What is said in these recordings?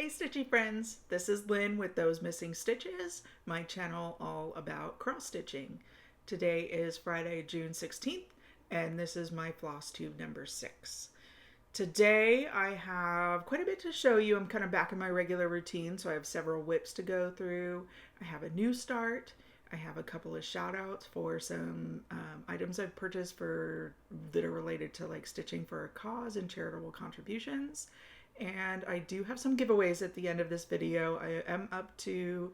Hey stitchy friends, this is Lynn with Those Missing Stitches, my channel all about cross stitching. Today is Friday, June 16th, and this is my Flosstube number 6. Today I have quite a bit to show you. I'm kind of back in my regular routine, so I have several WIPs to go through. I have a new start. I have a couple of shout outs for some items I've purchased that are related to like stitching for a cause and charitable contributions. And I do have some giveaways at the end of this video. I am up to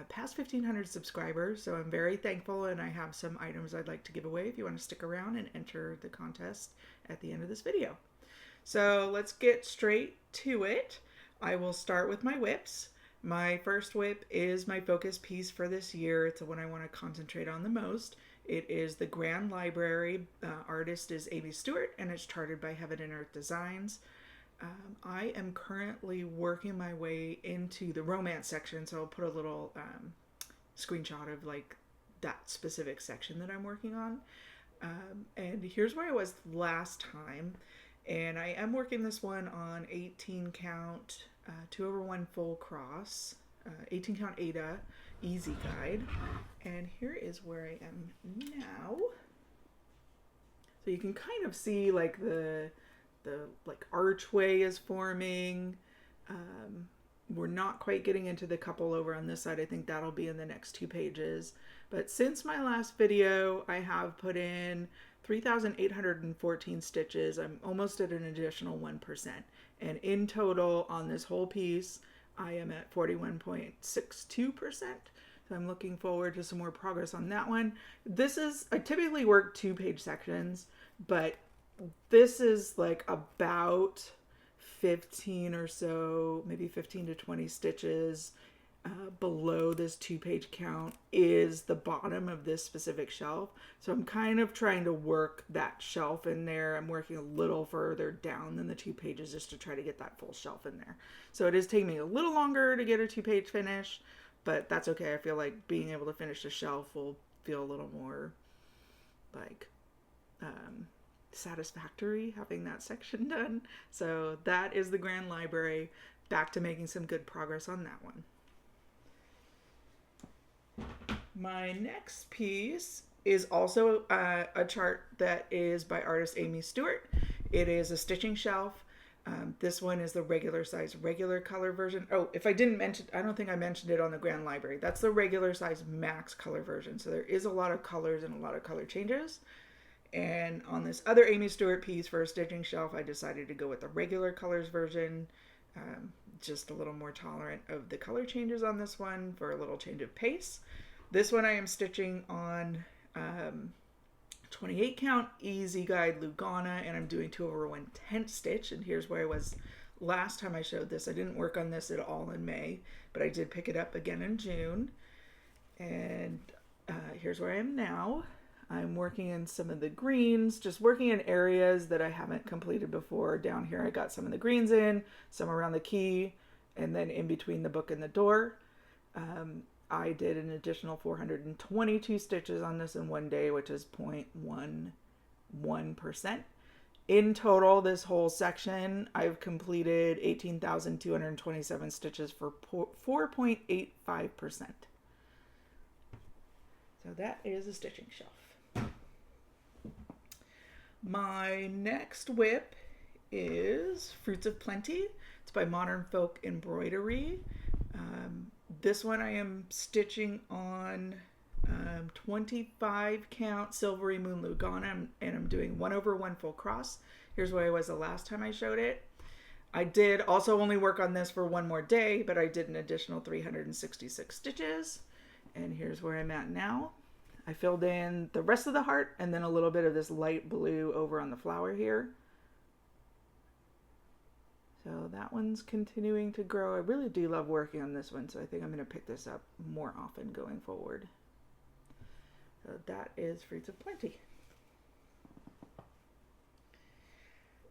past 1,500 subscribers, so I'm very thankful, and I have some items I'd like to give away if you want to stick around and enter the contest at the end of this video. So let's get straight to it. I will start with my WIPs. My first WIP is my focus piece for this year. It's the one I want to concentrate on the most. It is the Grand Library. Artist is Amy Stewart, and it's charted by Heaven and Earth Designs. I am currently working my way into the romance section, so I'll put a little screenshot of like that specific section that I'm working on. And here's where I was last time. And I am working this one on 18 count, 2/1 full cross, 18 count Ada, easy guide. And here is where I am now. So you can kind of see like the like archway is forming. We're not quite getting into the couple over on this side. I think that'll be in the next 2 pages. But since my last video, I have put in 3,814 stitches. I'm almost at an additional 1%. And in total on this whole piece, I am at 41.62%. So I'm looking forward to some more progress on that one. I typically work 2-page sections, but this is like about 15 or so, maybe 15 to 20 stitches below this 2-page count is the bottom of this specific shelf. So I'm kind of trying to work that shelf in there. I'm working a little further down than the 2 pages just to try to get that full shelf in there. So it is taking me a little longer to get a 2-page finish, but that's okay. I feel like being able to finish the shelf will feel a little more like satisfactory having that section done. So that is the Grand Library. Back to making some good progress on that one. My next piece is also a chart that is by artist Amy Stewart. It is a stitching shelf. This one is the regular size, regular color version. Oh, if I didn't mention, I don't think I mentioned it on the Grand Library. That's the regular size max color version. So there is a lot of colors and a lot of color changes. And on this other Amy Stewart piece for a stitching shelf, I decided to go with the regular colors version. Just a little more tolerant of the color changes on this one for a little change of pace. This one I am stitching on 28 count easy guide Lugana, and I'm doing 2/1 tent stitch. And here's where I was last time I showed this. I didn't work on this at all in May, but I did pick it up again in June. And here's where I am now. I'm working in some of the greens, just working in areas that I haven't completed before. Down here I got some of the greens in, some around the key, and then in between the book and the door. I did an additional 422 stitches on this in one day, which is 0.11%. In total, this whole section, I've completed 18,227 stitches for 4.85%. So that is a stitching shelf. My next WIP is Fruits of Plenty. It's by Modern Folk Embroidery. This one I am stitching on 25 count Silvery Moon Lugana, and I'm doing 1/1 full cross. Here's where I was the last time I showed it. I did also only work on this for one more day, but I did an additional 366 stitches. And here's where I'm at now. I filled in the rest of the heart and then a little bit of this light blue over on the flower here. So that one's continuing to grow. I really do love working on this one, so I think I'm going to pick this up more often going forward. So that is Fruits of Plenty.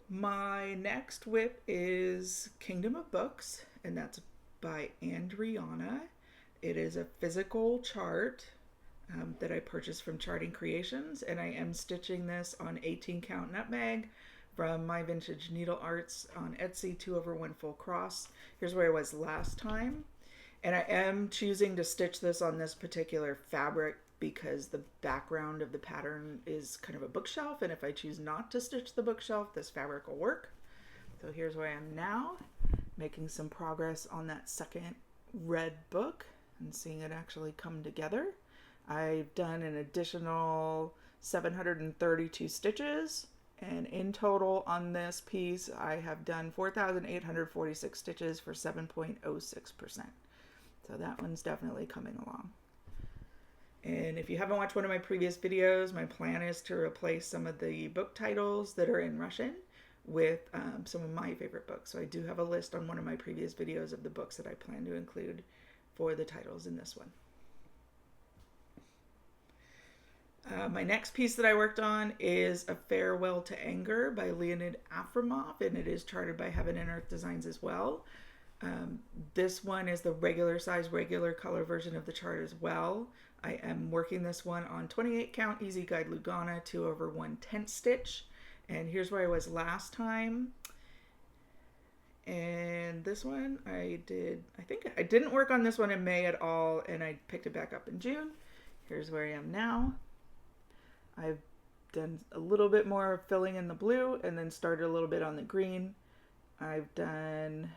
My next WIP is Kingdom of Books, and that's by Andriana. It is a physical chart that I purchased from Charting Creations, and I am stitching this on 18 count nutmeg, from My Vintage Needle Arts on Etsy, 2/1 full cross. Here's where I was last time. And I am choosing to stitch this on this particular fabric because the background of the pattern is kind of a bookshelf, and if I choose not to stitch the bookshelf, this fabric will work. So here's where I am now, making some progress on that second red book and seeing it actually come together. I've done an additional 732 stitches, and in total on this piece I have done 4,846 stitches for 7.06%. So that one's definitely coming along. And if you haven't watched one of my previous videos, my plan is to replace some of the book titles that are in Russian with some of my favorite books. So I do have a list on one of my previous videos of the books that I plan to include for the titles in this one. My next piece that I worked on is A Farewell to Anger by Leonid Afremov, and it is charted by Heaven and Earth Designs as well. This one is the regular size, regular color version of the chart as well. I am working this one on 28 count Easy Guide Lugana 2/1 tent stitch, and here's where I was last time. And this one I think I didn't work on this one in May at all, and I picked it back up in June. Here's where I am now. I've done a little bit more filling in the blue and then started a little bit on the green. I've done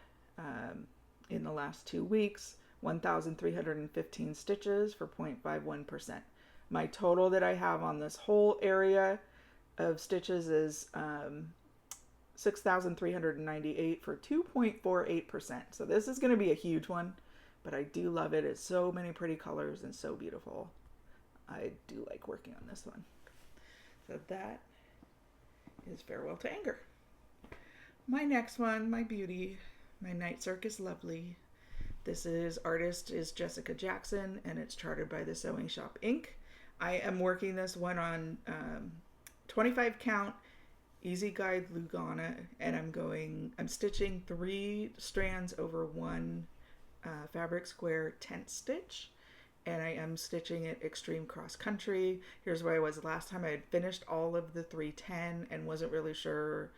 in the last 2 weeks 1,315 stitches for 0.51%. My total that I have on this whole area of stitches is 6,398 for 2.48%. So this is going to be a huge one, but I do love it. It's so many pretty colors and so beautiful. I do like working on this one. So that is Farewell to Anger. My next one, my beauty, my Night Circus Lovely. This artist is Jessica Jackson, and it's charted by the Sewing Shop Inc. I am working this one on 25 count Easy Guide Lugana, and I'm stitching 3 strands over 1 fabric square tent stitch, and I am stitching it extreme cross country. Here's where I was last time. I had finished all of the 310 and wasn't really sure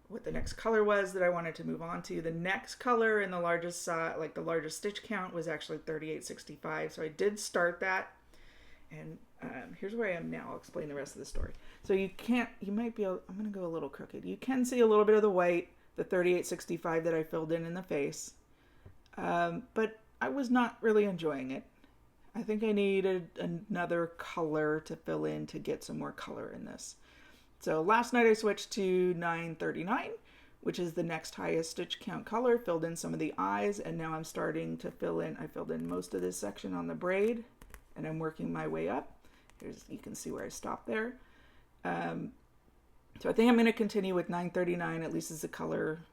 what the next color was that I wanted to move on to. The next color in the largest the largest stitch count was actually 3865, so I did start that. And here's where I am now. I'll explain the rest of the story. So I'm gonna go a little crooked. You can see a little bit of the white, the 3865 that I filled in the face, but I was not really enjoying it. I think I needed another color to fill in to get some more color in this. So last night I switched to 939, which is the next highest stitch count color, filled in some of the eyes, and now I'm starting to fill in. I filled in most of this section on the braid, and I'm working my way up. You can see where I stopped there. So I think I'm going to continue with 939, at least as a color,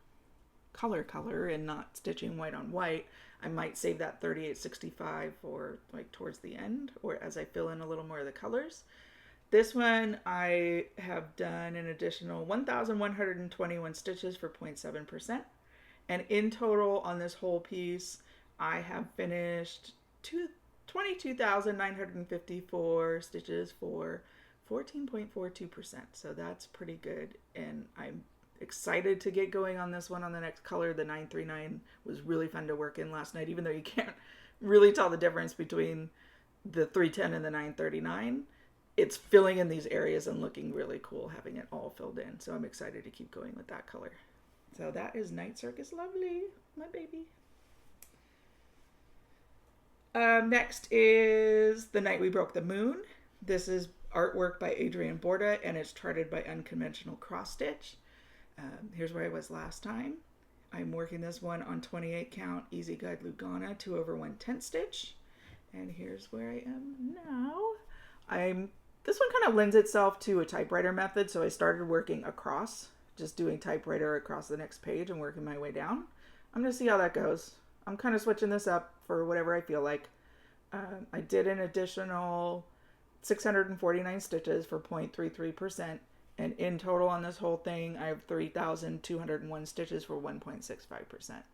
and not stitching white on white. I might save that 3865 for like towards the end, or as I fill in a little more of the colors. This one I have done an additional 1,121 stitches for 0.7%, and in total on this whole piece I have finished 22,954 stitches for 14.42%. So that's pretty good, and I'm excited to get going on this one on the next color. The 939 was really fun to work in last night, even though you can't really tell the difference between the 310 and the 939. It's filling in these areas and looking really cool having it all filled in. So I'm excited to keep going with that color. So that is Night Circus Lovely, my baby. Next is The Night We Broke the Moon. This is artwork by Adrienne Borda, and it's charted by Unconventional Cross Stitch. Here's where I was last time. I'm working this one on 28 count Easy Guide Lugana 2/1 tent stitch, and here's where I am now. This one kind of lends itself to a typewriter method, so I started working across, just doing typewriter across the next page and working my way down. I'm going to see how that goes. I'm kind of switching this up for whatever I feel like. I did an additional 649 stitches for 0.33%, and in total on this whole thing I have 3,201 stitches for 1.65%.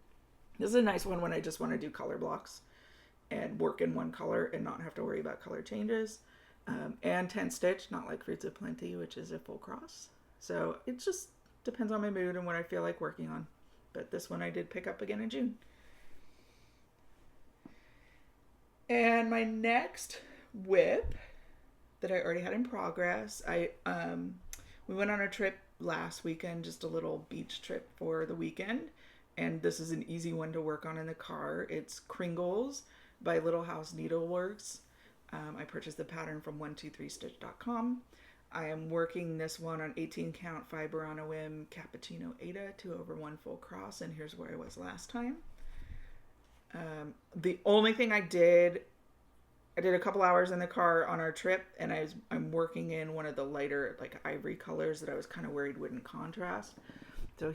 This is a nice one when I just want to do color blocks and work in one color and not have to worry about color changes. And 10 stitch, not like Fruits of Plenty, which is a full cross. So it's just depends on my mood and what I feel like working on. But this one I did pick up again in June. And my next WIP that I already had in progress, we went on a trip last weekend, just a little beach trip for the weekend. And this is an easy one to work on in the car. It's Kringles by Little House Needleworks. I purchased the pattern from 123stitch.com. I am working this one on 18 count fiber on a whim cappuccino Ada 2/1 full cross, and here's where I was last time. The only thing I did a couple hours in the car on our trip, and I'm working in one of the lighter like ivory colors that I was kind of worried wouldn't contrast. So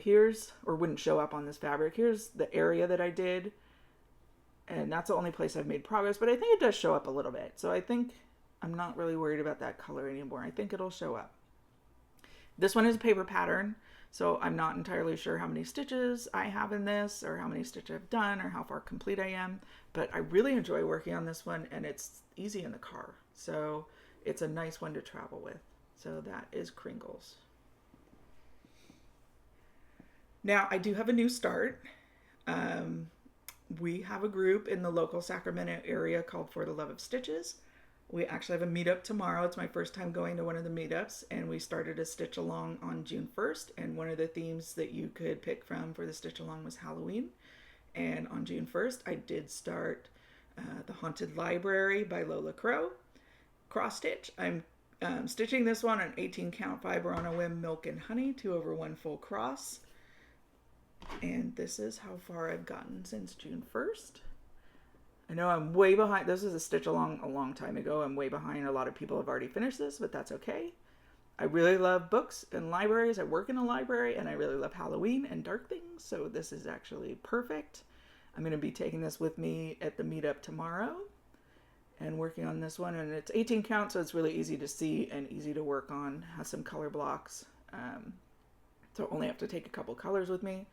wouldn't show up on this fabric. Here's the area that I did, and that's the only place I've made progress, but I think it does show up a little bit. So I think I'm not really worried about that color anymore. I think it'll show up. This one is a paper pattern, so I'm not entirely sure how many stitches I have in this or how many stitches I've done or how far complete I am, but I really enjoy working on this one, and it's easy in the car. So it's a nice one to travel with. So that is Kringles. Now I do have a new start. We have a group in the local Sacramento area called For the Love of Stitches. We actually have a meetup tomorrow. It's my first time going to one of the meetups, and we started a stitch along on June 1st. And one of the themes that you could pick from for the stitch along was Halloween. And on June 1st, I did start The Haunted Library by Lola Crow cross stitch. I'm stitching this one on 18 count fiber on a whim milk and honey 2/1 full cross. And this is how far I've gotten since June 1st. I know I'm way behind. This is a stitch along a long time ago. I'm way behind. A lot of people have already finished this, but that's okay. I really love books and libraries. I work in a library, and I really love Halloween and dark things, so this is actually perfect. I'm going to be taking this with me at the meetup tomorrow and working on this one. And it's 18 count, so it's really easy to see and easy to work on. Has some color blocks, so only have to take a couple colors with me.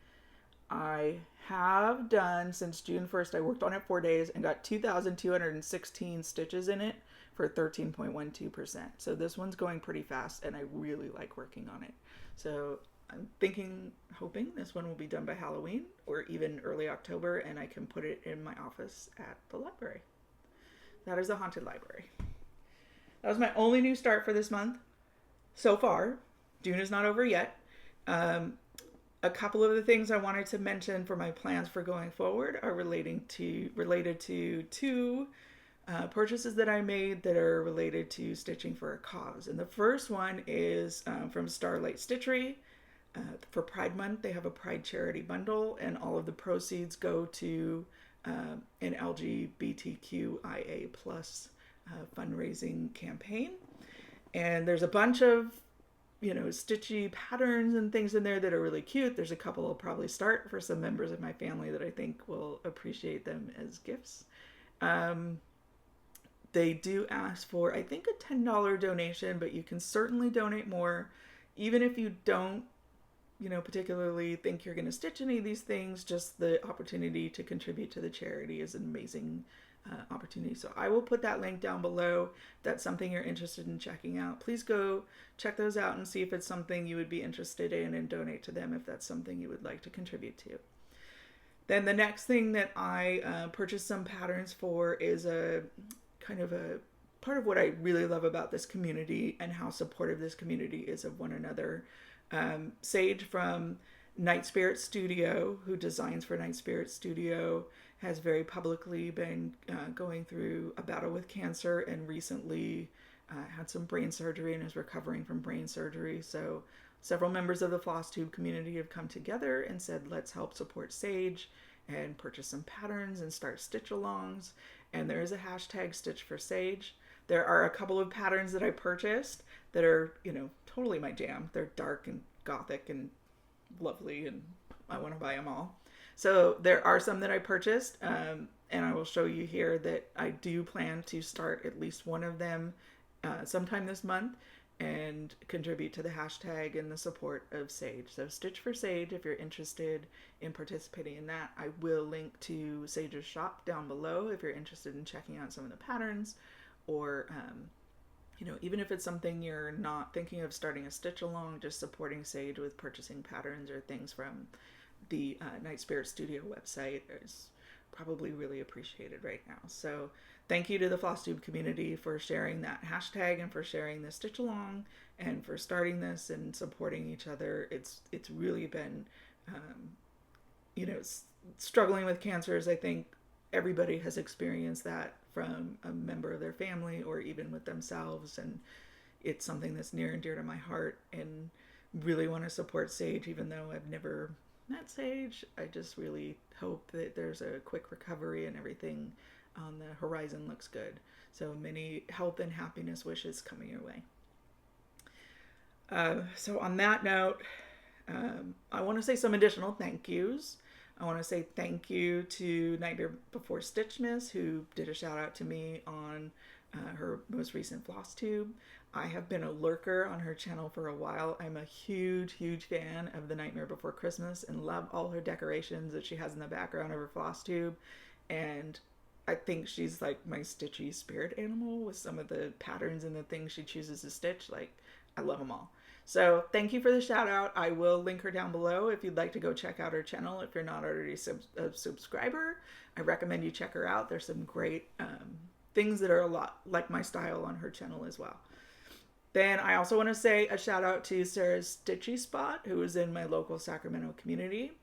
I have done, since June 1st, I worked on it 4 days and got 2,216 stitches in it for 13.12%. So this one's going pretty fast, and I really like working on it. So I'm hoping this one will be done by Halloween or even early October, and I can put it in my office at the library. That is the Haunted Library. That was my only new start for this month so far. June is not over yet. A couple of the things I wanted to mention for my plans for going forward are related to two purchases that I made that are related to stitching for a cause. And the first one is from Starlight Stitchery. For Pride Month, they have a Pride charity bundle, and all of the proceeds go to an LGBTQIA plus fundraising campaign. And there's a bunch of stitchy patterns and things in there that are really cute. There's a couple I'll probably start for some members of my family that I think will appreciate them as gifts. They do ask for, I think, a $10 donation, but you can certainly donate more. Even if you don't, particularly think you're going to stitch any of these things, just the opportunity to contribute to the charity is an amazing opportunity. So I will put that link down below. If that's something you're interested in checking out, please go check those out and see if it's something you would be interested in and donate to them if that's something you would like to contribute to. Then the next thing that I purchased some patterns for is a kind of a part of what I really love about this community and how supportive this community is of one another. Sage from Night Spirit Studio, who designs for Night Spirit Studio, has very publicly been going through a battle with cancer and recently had some brain surgery and is recovering from brain surgery. So several members of the Flosstube community have come together and said, let's help support Sage and purchase some patterns and start stitch-alongs. And there is a hashtag Stitch for Sage. There are a couple of patterns that I purchased that are, totally my jam. They're dark and gothic and lovely, and I want to buy them all. So there are some that I purchased, and I will show you here that I do plan to start at least one of them sometime this month and contribute to the hashtag and the support of Sage. So Stitch for Sage, if you're interested in participating in that. I will link to Sage's shop down below if you're interested in checking out some of the patterns or even if it's something you're not thinking of starting a stitch along, just supporting Sage with purchasing patterns or things from the Night Spirit Studio website is probably really appreciated right now. So thank you to the Flosstube community for sharing that hashtag and for sharing the stitch along and for starting this and supporting each other. It's really been, struggling with cancers. I think everybody has experienced that from a member of their family or even with themselves, and it's something that's near and dear to my heart, and really want to support Sage even though I've never met Sage. I just really hope that there's a quick recovery and everything on the horizon looks good. So many health and happiness wishes coming your way. So on that note, I want to say some additional thank yous. I want to say thank you to Nightmare Before Stitchmas, who did a shout out to me on her most recent Flosstube. I have been a lurker on her channel for a while. I'm a huge, huge fan of The Nightmare Before Christmas and love all her decorations that she has in the background of her Flosstube. And I think she's like my stitchy spirit animal with some of the patterns and the things she chooses to stitch. Like, I love them all. So thank you for the shout out. I will link her down below if you'd like to go check out her channel. If you're not already a subscriber, I recommend you check her out. There's some great things that are a lot like my style on her channel as well. Then I also want to say a shout out to Sarah's Stitchy Spot, who is in my local Sacramento community.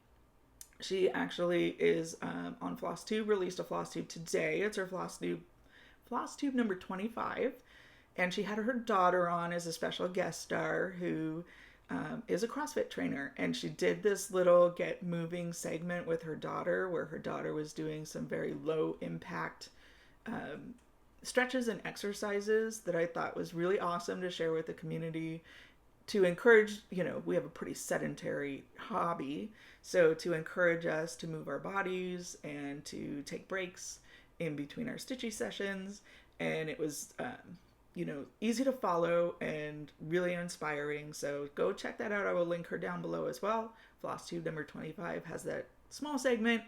She actually is on Flosstube, released a Flosstube today. It's her Flosstube number 25. And she had her daughter on as a special guest star who is a CrossFit trainer. And she did this little get moving segment with her daughter where her daughter was doing some very low impact stretches and exercises that I thought was really awesome to share with the community to encourage, we have a pretty sedentary hobby. So to encourage us to move our bodies and to take breaks in between our stitchy sessions. And it was, easy to follow and really inspiring. So go check that out. I will link her down below as well. Flosstube number 25 has that small segment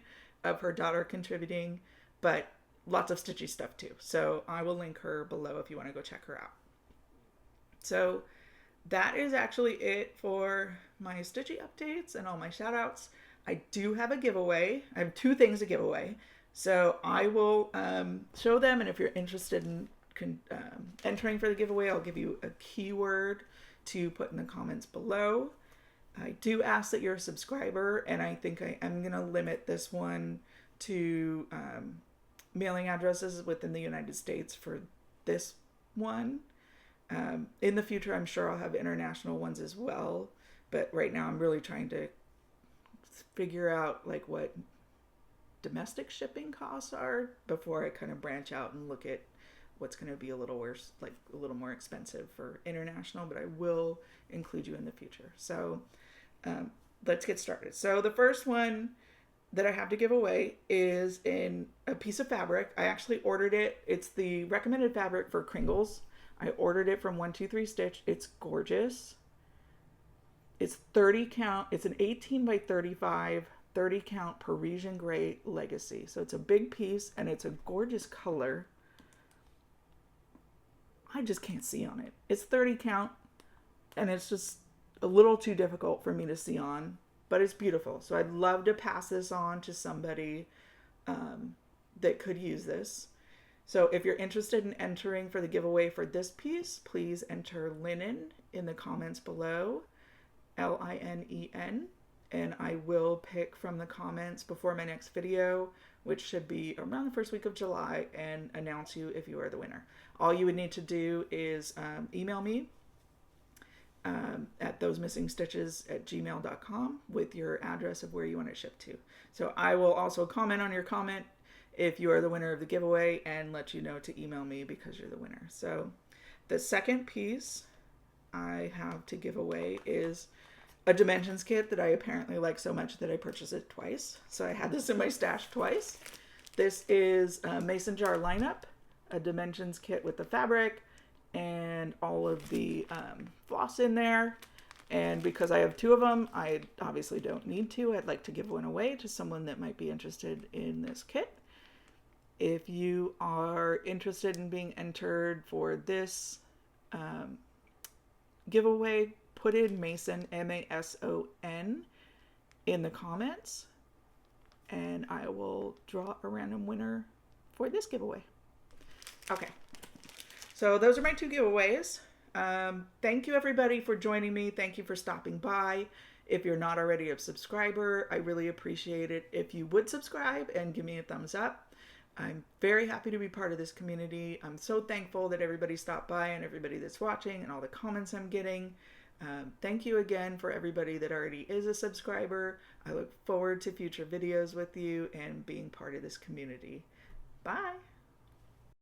of her daughter contributing, but lots of stitchy stuff too. So I will link her below if you want to go check her out. So that is actually it for my stitchy updates and all my shout outs. I do have a giveaway. I have 2 things to give away. So I will show them, and if you're interested in entering for the giveaway, I'll give you a keyword to put in the comments below. I do ask that you're a subscriber, and I think I am going to limit this one to mailing addresses within the United States for this one. In the future, I'm sure I'll have international ones as well, but right now I'm really trying to figure out like what domestic shipping costs are before I kind of branch out and look at what's going to be a little worse, like a little more expensive for international, but I will include you in the future. So let's get started. So the first one that I have to give away is in a piece of fabric. I actually ordered it. It's the recommended fabric for Kringles. I ordered it from 123 Stitch. It's gorgeous. It's 30 count. It's an 18 by 35, 30 count Parisian gray legacy. So it's a big piece and it's a gorgeous color. I just can't see on it. It's 30 count and it's just a little too difficult for me to see on, but it's beautiful. So I'd love to pass this on to somebody that could use this. So if you're interested in entering for the giveaway for this piece, please enter linen in the comments below, LINEN, and I will pick from the comments before my next video, which should be around the first week of July, and announce you if you are the winner. All you would need to do is email me at thosemissingstitches@gmail.com with your address of where you want it shipped to. So I will also comment on your comment if you are the winner of the giveaway and let you know to email me because you're the winner. So the second piece I have to give away is a dimensions kit that I apparently like so much that I purchased it twice. So I had this in my stash twice. This is a mason jar lineup, a dimensions kit with the fabric and all of the floss in there. And because I have 2 of them, I obviously don't need to. I'd like to give one away to someone that might be interested in this kit. If you are interested in being entered for this giveaway, put in Mason, Mason, in the comments, and I will draw a random winner for this giveaway. Okay, so those are my 2 giveaways. Thank you everybody for joining me. Thank you for stopping by. If you're not already a subscriber, I really appreciate it if you would subscribe and give me a thumbs up. I'm very happy to be part of this community. I'm so thankful that everybody stopped by and everybody that's watching and all the comments I'm getting. Thank you again for everybody that already is a subscriber. I look forward to future videos with you and being part of this community. Bye!